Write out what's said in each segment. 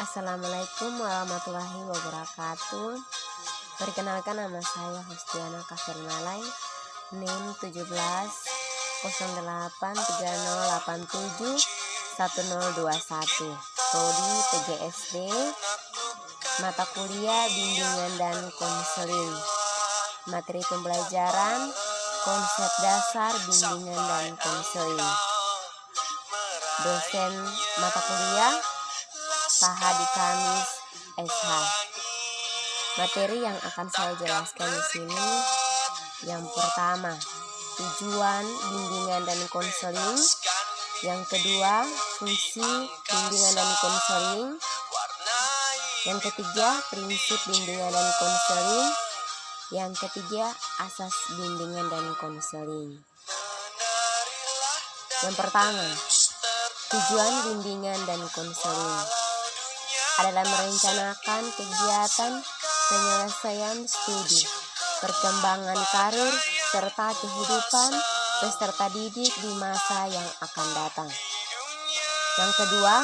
Assalamualaikum warahmatullahi wabarakatuh. Perkenalkan, nama saya Hostiana Kafernalai, NIM 17 08 3087 1021, Prodi PGSD, mata kuliah bimbingan dan konseling, materi pembelajaran konsep dasar bimbingan dan konseling. Dosen mata kuliah Pak Hadi Kamis SH. Materi yang akan saya jelaskan di sini, yang pertama, tujuan bimbingan dan konseling. Yang kedua, fungsi bimbingan dan konseling. Yang ketiga, prinsip bimbingan dan konseling. Yang ketiga, asas bimbingan dan konseling. Yang pertama, tujuan bimbingan dan konseling adalah merencanakan kegiatan penyelesaian studi, perkembangan karir, serta kehidupan peserta didik di masa yang akan datang. Yang kedua,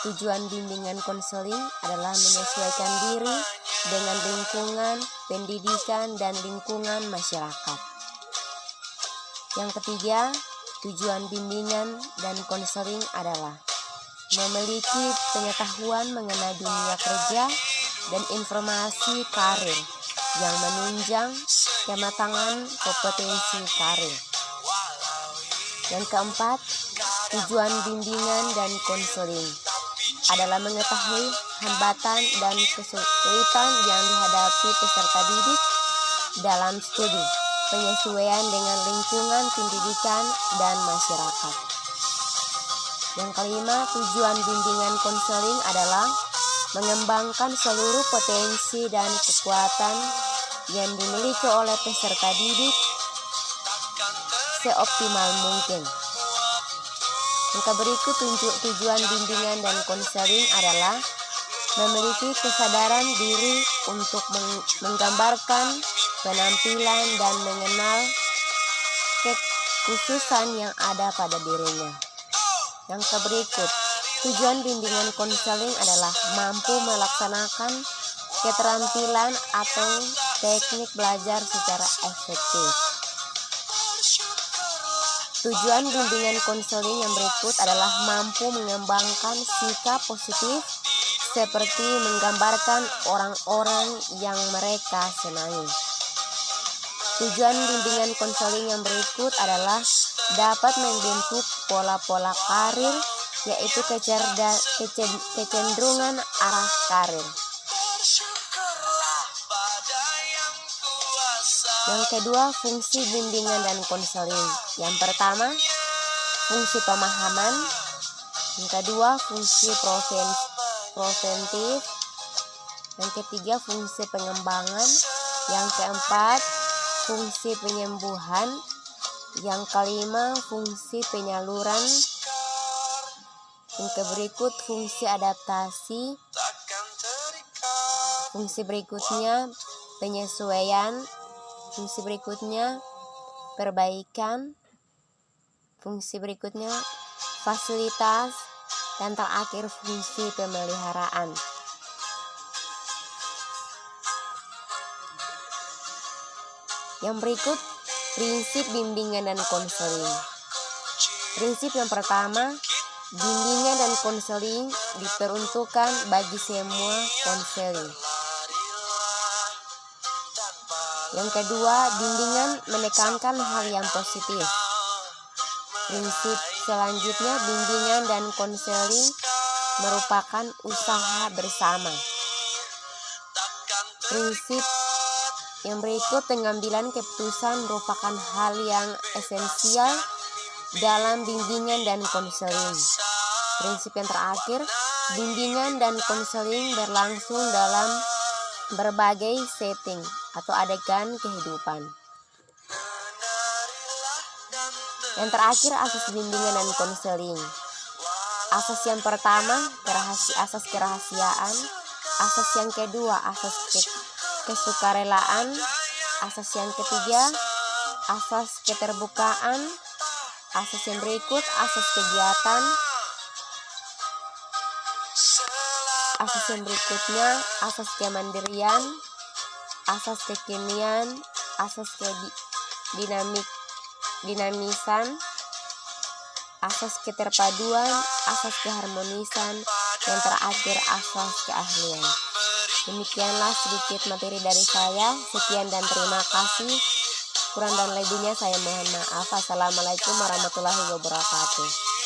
tujuan bimbingan konseling adalah menyesuaikan diri dengan lingkungan pendidikan dan lingkungan masyarakat. Yang ketiga, tujuan bimbingan dan konseling adalah memiliki pengetahuan mengenai dunia kerja dan informasi karir yang menunjang kematangan kompetensi karir. Yang keempat, tujuan bimbingan dan konseling adalah mengetahui hambatan dan kesulitan yang dihadapi peserta didik dalam studi, penyesuaian dengan lingkungan pendidikan dan masyarakat. Yang kelima, tujuan bimbingan konseling adalah mengembangkan seluruh potensi dan kekuatan yang dimiliki oleh peserta didik seoptimal mungkin. Yang berikut, tujuan bimbingan dan konseling adalah memiliki kesadaran diri untuk menggambarkan penampilan dan mengenal kekhususan yang ada pada dirinya. Yang berikut, tujuan bimbingan konseling adalah mampu melaksanakan keterampilan atau teknik belajar secara efektif. Tujuan bimbingan konseling yang berikut adalah mampu mengembangkan sikap positif seperti menggambarkan orang-orang yang mereka senangi. Tujuan bimbingan konseling yang berikut adalah dapat membentuk pola-pola karir, yaitu kecenderungan arah karir. Yang kedua, fungsi bimbingan dan konseling. Yang pertama, fungsi pemahaman. Yang kedua, fungsi preventif. Yang ketiga, fungsi pengembangan. Yang keempat, fungsi penyembuhan. Yang kelima, fungsi penyaluran. Yang berikut, fungsi adaptasi. Fungsi berikutnya, penyesuaian. Fungsi berikutnya, perbaikan. Fungsi berikutnya, fasilitas. Dan terakhir, fungsi pemeliharaan. Yang berikut, prinsip bimbingan dan konseling. Prinsip yang pertama, bimbingan dan konseling diperuntukkan bagi semua konseling. Yang kedua, bimbingan menekankan hal yang positif. Prinsip selanjutnya, bimbingan dan konseling merupakan usaha bersama. Prinsip yang berikut, pengambilan keputusan merupakan hal yang esensial dalam bimbingan dan konseling. Prinsip yang terakhir, bimbingan dan konseling berlangsung dalam berbagai setting atau adegan kehidupan. Yang terakhir, asas bimbingan dan konseling. Asas yang pertama, asas kerahasiaan. Asas yang kedua, asas kesukarelaan. Asas yang ketiga, asas keterbukaan. Asas yang berikut, asas kegiatan. asas yang berikutnya, asas kemandirian, asas kekinian, asas dinamisan, asas keterpaduan, asas keharmonisan, yang terakhir asas keahlian. Demikianlah sedikit materi dari saya. Sekian dan terima kasih. Kurang dan lebihnya saya mohon maaf. Assalamualaikum warahmatullahi wabarakatuh.